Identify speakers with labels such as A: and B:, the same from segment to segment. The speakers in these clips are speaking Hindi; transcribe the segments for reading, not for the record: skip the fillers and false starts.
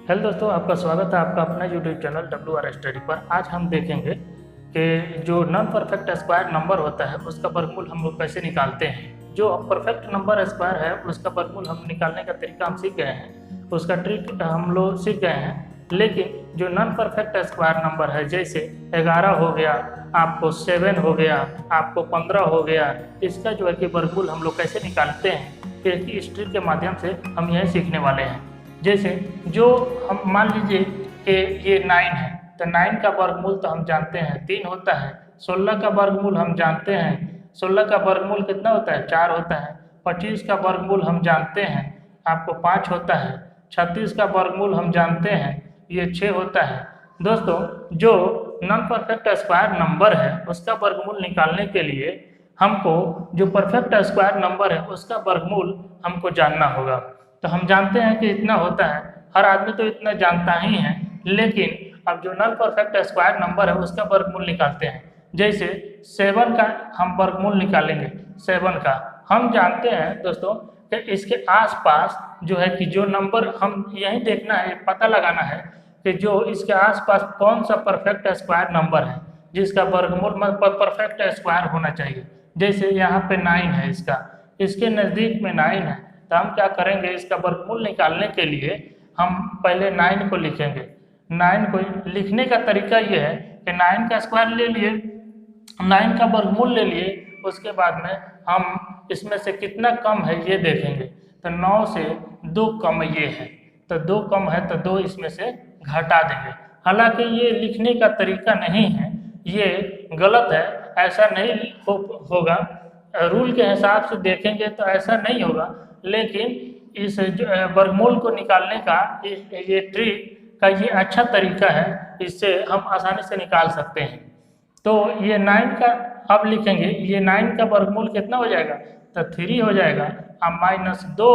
A: हेलो दोस्तों, आपका स्वागत है आपका अपना यूट्यूब चैनल WR स्टडी पर। आज हम देखेंगे कि जो नॉन परफेक्ट स्क्वायर नंबर होता है उसका वर्गमूल हम लोग कैसे निकालते हैं। जो परफेक्ट नंबर स्क्वायर है उसका वर्गमूल हम निकालने का तरीका हम सीख गए हैं, उसका ट्रिक हम लोग सीख गए हैं। लेकिन जो नॉन परफेक्ट स्क्वायर नंबर है, जैसे 11 हो गया, आपको 7 हो गया, आपको 15 हो गया, इसका जो है कि वर्गमूल हम लोग कैसे निकालते हैं, इस ट्रिक के माध्यम से हम यह सीखने वाले हैं। जैसे जो हम मान लीजिए कि ये 9 है, तो 9 का वर्गमूल तो हम जानते हैं 3 होता है। 16 का वर्गमूल हम जानते हैं, 16 का वर्गमूल कितना होता है, 4 होता है। 25 का वर्गमूल हम जानते हैं, आपको 5 होता है। 36 का वर्गमूल हम जानते हैं, ये 6 होता है। दोस्तों, जो नॉन परफेक्ट स्क्वायर नंबर है उसका वर्गमूल निकालने के लिए हमको जो परफेक्ट स्क्वायर नंबर है उसका वर्गमूल हमको जानना होगा। तो हम जानते हैं कि इतना होता है, हर आदमी तो इतना जानता ही है। लेकिन अब जो नॉन परफेक्ट स्क्वायर नंबर है उसका वर्गमूल निकालते हैं। जैसे 7 का हम वर्गमूल निकालेंगे। 7 का हम जानते हैं दोस्तों कि इसके आसपास जो है कि जो नंबर हम यही देखना है, पता लगाना है कि जो इसके आसपास कौन सा परफेक्ट स्क्वायर नंबर है जिसका वर्गमूल परफेक्ट स्क्वायर होना चाहिए। जैसे यहाँ पे 9 है, इसके नज़दीक में 9 है, तो हम क्या करेंगे, इसका वर्गमूल निकालने के लिए हम पहले 9 को लिखेंगे। 9 को लिखने का तरीका ये है कि 9 का स्क्वायर ले लिए, 9 का वर्गमूल ले लिए, उसके बाद में हम इसमें से कितना कम है ये देखेंगे। तो 9 से 2 कम ये है, तो 2 कम है तो 2 इसमें से घटा देंगे। हालांकि ये लिखने का तरीका नहीं है, ये गलत है, ऐसा नहीं होगा। रूल के हिसाब से देखेंगे तो ऐसा नहीं होगा, लेकिन इस वर्गमूल को निकालने का ये ट्रिक का ये अच्छा तरीका है, इससे हम आसानी से निकाल सकते हैं। तो ये 9 का अब लिखेंगे, ये 9 का वर्गमूल कितना हो जाएगा, तो 3 हो जाएगा। अब -2,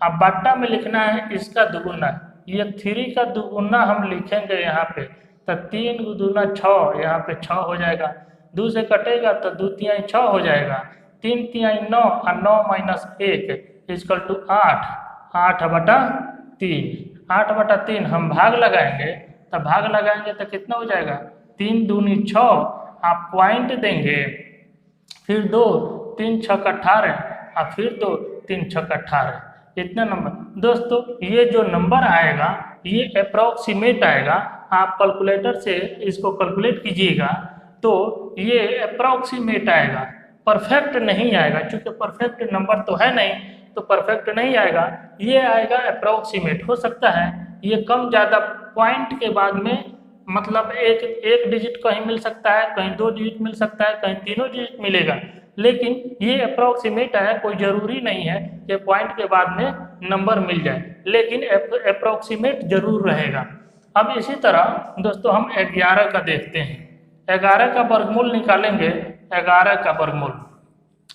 A: अब बट्टा में लिखना है इसका दुगुना, ये 3 का दुगुना हम लिखेंगे यहाँ पे, तो 3 दूना 6, यहाँ पे 6 हो जाएगा। 2 से कटेगा तो 2 तिहाई 6 हो जाएगा, 3 तिहाई 9 और 9 - 1 इक्वल टू 8, 8/3। 8/3 हम भाग लगाएंगे, तो भाग लगाएंगे तो कितना हो जाएगा, 3 दूनी 6, आप पॉइंट देंगे, फिर 2, 3 6 18, और फिर 2, 3 6 18, इतना नंबर। दोस्तों, ये जो नंबर आएगा ये अप्रोक्सीमेट आएगा। आप कैलकुलेटर से इसको कैलकुलेट कीजिएगा तो ये अप्रोक्सीमेट आएगा, परफेक्ट नहीं आएगा। चूंकि परफेक्ट नंबर तो है नहीं, तो परफेक्ट नहीं आएगा, ये आएगा अप्रोक्सीमेट। हो सकता है ये कम ज़्यादा पॉइंट के बाद में, मतलब एक डिजिट कहीं मिल सकता है, कहीं 2 डिजिट मिल सकता है, कहीं तीनों डिजिट मिलेगा, लेकिन ये अप्रोक्सीमेट है, कोई ज़रूरी नहीं है कि पॉइंट के बाद में नंबर मिल जाए, लेकिन अप्रोक्सीमेट जरूर रहेगा। अब इसी तरह दोस्तों हम 11 का देखते हैं। 11 का वर्गमूल निकालेंगे। 11 का वर्गमूल,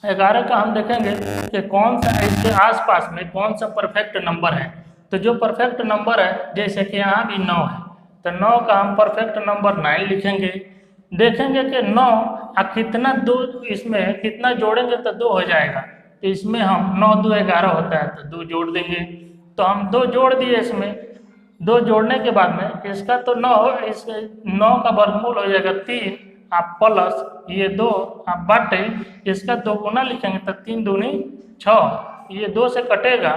A: 11 का हम देखेंगे कि कौन सा इसके आसपास में कौन सा परफेक्ट नंबर है। तो जो परफेक्ट नंबर है, जैसे कि यहाँ भी 9 है, तो 9 का हम परफेक्ट नंबर 9 लिखेंगे। देखेंगे कि 9 कितना 2 इसमें कितना जोड़ेंगे तो 2 हो जाएगा, तो इसमें हम 9 2 11 होता है, तो 2 जोड़ देंगे। तो हम 2 जोड़ दिए, इसमें 2 जोड़ने के बाद में इसका तो 9 इस 9 का वर्गमूल हो जाएगा 3, आप प्लस ये 2, आप बटे इसका 2 गुना लिखेंगे तो 3 दूनी 6, ये 2 से कटेगा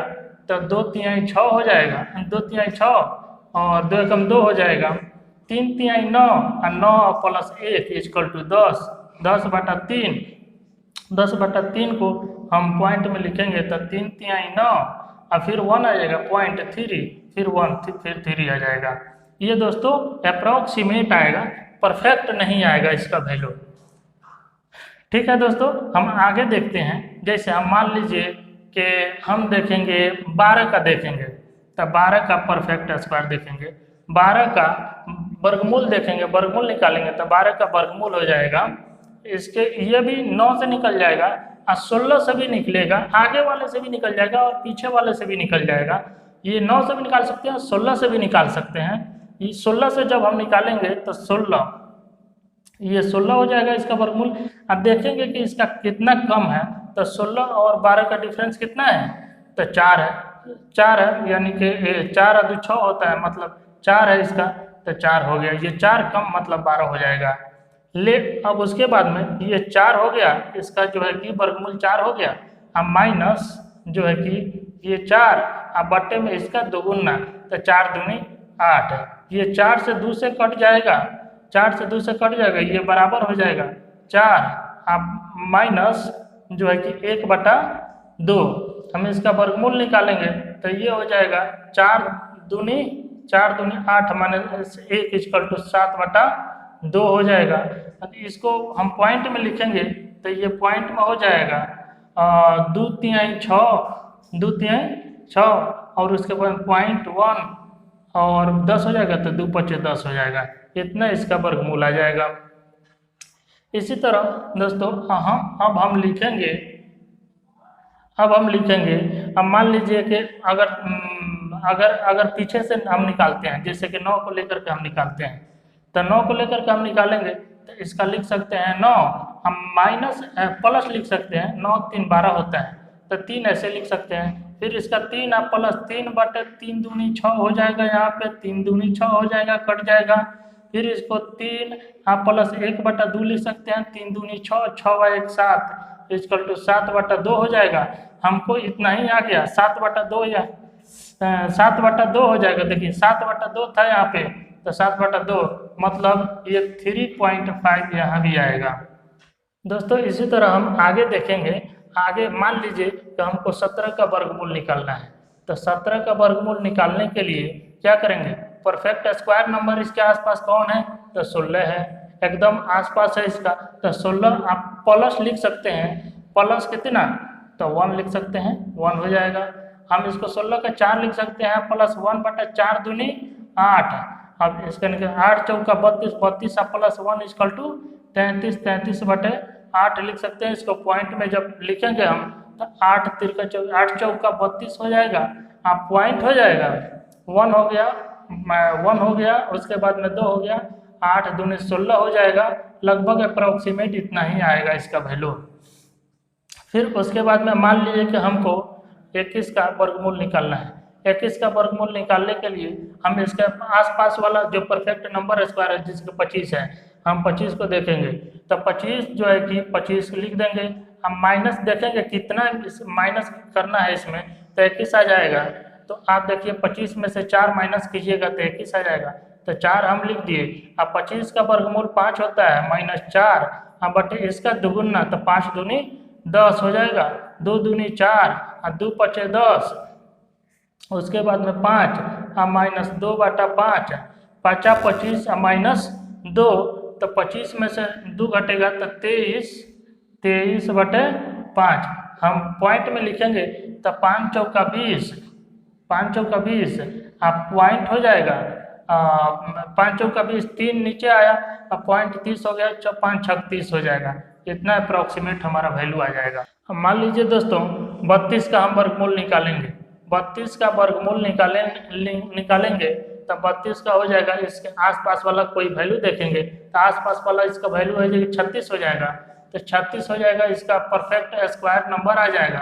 A: तो 2 तिहाई 6 हो जाएगा, 2 तिहाई 6 और 2 एकम 2 हो जाएगा, 3 तिहाई 9 और 9 प्लस 1 इक्वल टू 10, 10/3। 10/3 को हम पॉइंट में लिखेंगे तो 3 तिहाई 9 और फिर 1 आ जाएगा, पॉइंट 3, फिर 1 फिर 3 आ जाएगा। ये दोस्तों अप्रोक्सीमेट आएगा, परफेक्ट नहीं आएगा इसका वैल्यू। ठीक है दोस्तों, हम आगे देखते हैं। जैसे हम मान लीजिए कि हम देखेंगे 12 का देखेंगे, तो 12 का परफेक्ट स्क्वायर देखेंगे। 12 का वर्गमूल देखेंगे, वर्गमूल निकालेंगे तो 12 का वर्गमूल हो जाएगा, इसके ये भी 9 से निकल जाएगा और 16 से भी निकलेगा, आगे वाले से भी निकल जाएगा और पीछे वाले से भी निकल जाएगा। ये 9 से भी निकाल सकते हैं, 16 से भी निकाल सकते हैं। ये 16 से जब हम निकालेंगे तो 16, ये 16 हो जाएगा इसका वर्गमूल। अब देखेंगे कि इसका कितना कम है, तो 16 और 12 का डिफरेंस कितना है, तो 4 है। 4 है, यानी कि 4 और 2 6 होता है, मतलब 4 है इसका, तो 4 हो गया। ये 4 कम मतलब 12 हो जाएगा। ले अब उसके बाद में ये 4 हो गया, इसका जो है कि वर्गमूल 4 हो गया। अब माइनस जो है कि ये 4 अब बट्टे में इसका दोगुना, तो 4 दूनी 8। ये 4 से 2 से कट जाएगा, 4 से 2 से कट जाएगा, ये बराबर हो जाएगा 4। अब माइनस जो है कि 1/2, हम इसका वर्गमूल निकालेंगे तो ये हो जाएगा 4 दूनी 8 माने 1 इक्वल टू 7/2 हो जाएगा। इसको हम पॉइंट में लिखेंगे तो ये पॉइंट में हो जाएगा 2 तिहाई 6, 2 तिहाई 6, और उसके बाद 0.1 और 10 हो जाएगा, तो 2 × 10 हो जाएगा। इतना इसका वर्गमूल आ जाएगा। इसी तरह दोस्तों अब हम लिखेंगे, अब मान लीजिए कि अगर पीछे से हम निकालते हैं, जैसे कि 9 को लेकर के हम निकालते हैं, तो 9 को लेकर के हम निकालेंगे तो इसका लिख सकते हैं 9, हम माइनस प्लस लिख सकते हैं, 9 3 12 होता है, तो 3 ऐसे लिख सकते हैं। फिर इसका 3 आप प्लस 3/3 दूनी 6 हो जाएगा, यहाँ पे 3 दूनी 6 हो जाएगा, कट जाएगा। फिर इसको 3 आप प्लस 1/2 लिख सकते हैं, 3 दूनी 6, 6 × 1 7 इक्वल टू 7/2 हो जाएगा। हमको इतना ही आ गया 7/2 या 7/2 हो जाएगा। देखिए 7/2 था यहाँ पे, तो 7/2 मतलब ये 3.5 यहाँ भी आएगा। दोस्तों इसी तरह हम आगे देखेंगे। आगे मान लीजिए कि हमको 17 का वर्गमूल निकालना है, तो 17 का वर्गमूल निकालने के लिए क्या करेंगे, परफेक्ट स्क्वायर नंबर इसके आसपास कौन है, तो 16 है, एकदम आसपास है इसका। तो 16 आप प्लस लिख सकते हैं, प्लस कितना, तो 1 लिख सकते हैं, 1 हो जाएगा। हम इसको 16 का 4 लिख सकते हैं, प्लस 1/4 दूनी 8। अब इसका निकल 8 चौका 32, 32 प्लस 1 इक्वल टू 33, 33/8 लिख सकते हैं। इसको पॉइंट में जब लिखेंगे हम तो 8 चौका 32 हो जाएगा, आप पॉइंट हो जाएगा, 1 हो गया, 1 हो गया, उसके बाद में 2 हो गया, 8 दूनी 16 हो जाएगा। लगभग अप्रोक्सीमेट इतना ही आएगा इसका वैल्यू। फिर उसके बाद में मान लीजिए कि हमको 21 का वर्गमूल निकालना है। 21 का वर्गमूल निकालने के लिए हम इसके आसपास वाला जो परफेक्ट नंबर स्क्वायर है जिसके 25 है, हम 25 को देखेंगे, तो 25 जो है कि 25 लिख देंगे। हम माइनस देखेंगे कितना माइनस करना है इसमें, तो 21 आ जाएगा। तो आप देखिए 25 में से 4 माइनस कीजिएगा तो 21 आ जाएगा, तो 4 हम लिख दिए। अब 25 का वर्गमूल 5 होता है, -4, अब बटे इसका दुगुना, तो 5 दूनी 10 हो जाएगा, 2 दूनी 4 और 2 × 10, उसके बाद में 5 और -2/5, 5 25 और -2, तो 25 में से 2 घटेगा तो 23/5। हम पॉइंट में लिखेंगे तो 5 चौका 20, 5 चौका 20 आप पॉइंट हो जाएगा, 5 चौका 20, 3 नीचे आया, अब पॉइंट 30 हो गया, 5 छक 30 हो जाएगा। इतना अप्रोक्सीमेट हमारा वैल्यू आ जाएगा। अब मान लीजिए दोस्तों 32 का हम वर्गमूल निकालेंगे, 32 का वर्गमूल निकालेंगे तो 32 का हो जाएगा, इसके आसपास वाला कोई वैल्यू देखेंगे तो आसपास वाला इसका वैल्यू है जो 36 हो जाएगा, तो 36 हो जाएगा, इसका परफेक्ट स्क्वायर नंबर आ जाएगा।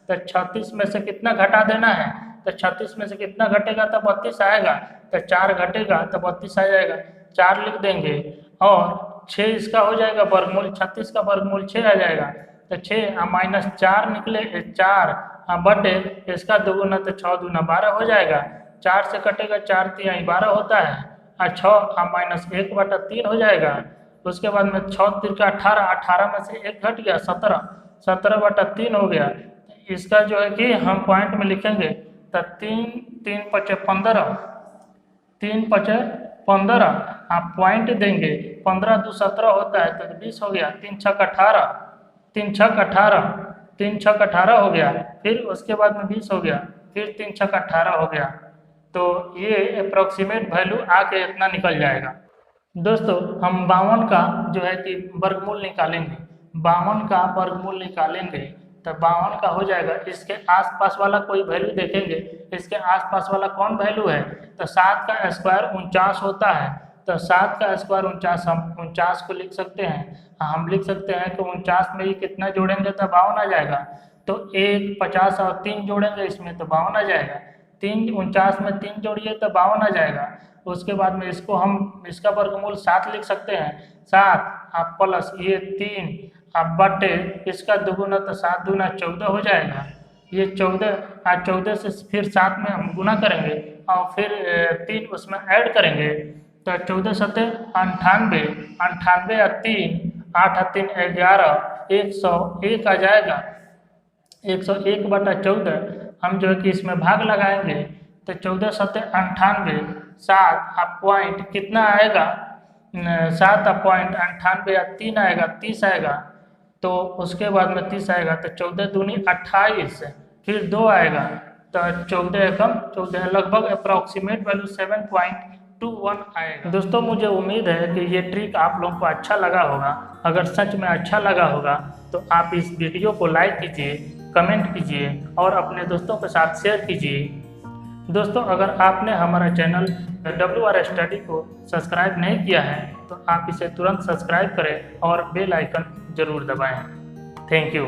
A: तो 36 में से कितना घटा देना है, तो 36 में से कितना घटेगा तो 32 आएगा, तो 4 घटेगा तो 32 आ जाएगा, 4 लिख देंगे। और 6 इसका हो जाएगा वर्गमूल, 36 का वर्गमूल 6 आ जाएगा, तो 6 -4 निकले 4 बटे इसका दुगुना, तो 6 दूना 12 हो जाएगा, 4 से कटेगा, 4 × 12 होता है, और 6 -1/3 हो जाएगा। उसके बाद में 6 × 3 = 18, 18 में से 1 घट गया 17, 17/3 हो गया। इसका जो है कि हम पॉइंट में लिखेंगे तो 3 × 15, 3 × 15 आप पॉइंट देंगे, 15 × 2 = 17 होता है, तो 20 हो गया, 3 × 6 = 18, 3 × 6 = 18, 3 × 6 = 18 हो गया। फिर उसके बाद में 20 हो गया, फिर 3 × 6 = 18 हो गया। तो ये अप्रोक्सीमेट वैल्यू आके इतना निकल जाएगा। दोस्तों हम 52 का जो है कि वर्गमूल निकालेंगे, 52 का वर्गमूल निकालेंगे तो 52 का हो जाएगा, इसके आसपास वाला कोई वैल्यू देखेंगे, इसके आसपास वाला कौन वैल्यू है, तो 7 का स्क्वायर 49 होता है, तो 7 का स्क्वायर 49, हम 49 को लिख सकते हैं, हम लिख सकते हैं कि 49 में ही कितना जोड़ेंगे तो 52 आ जाएगा, तो 1 50 और 3 जोड़ेंगे इसमें तो 52 आ जाएगा। 3 49 में 3 जोड़िए तो 52 आ जाएगा। उसके बाद में इसको हम इसका वर्गमूल 7 लिख सकते हैं। 7 आप प्लस ये 3 आप बटे इसका दुगुना तो 7 दूना 14 हो जाएगा। ये 14 से फिर 7 में हम गुना करेंगे और फिर 3 उसमें ऐड करेंगे तो 14 सत्ते 98, 98 और 3 8 और 3 11, 101 आ जाएगा। 101 बटा 14 हम जो है कि इसमें भाग लगाएंगे तो 14 सत्ते 98, 7 आप पॉइंट कितना आएगा 7 पॉइंट 98 या 3 आएगा 30 आएगा। तो उसके बाद में 30 आएगा तो 14 दूनी 28, फिर 2 आएगा तो 14 एकम 14 लगभग अप्रॉक्सीमेट वैल्यू 7.21 आएगा। दोस्तों मुझे उम्मीद है कि ये ट्रिक आप लोगों को अच्छा लगा होगा। अगर सच में अच्छा लगा होगा तो आप इस वीडियो को लाइक कीजिए, कमेंट कीजिए और अपने दोस्तों के साथ शेयर कीजिए। दोस्तों अगर आपने हमारा चैनल WR स्टडी को सब्सक्राइब नहीं किया है तो आप इसे तुरंत सब्सक्राइब करें और बेल आइकन जरूर दबाएं। Thank you.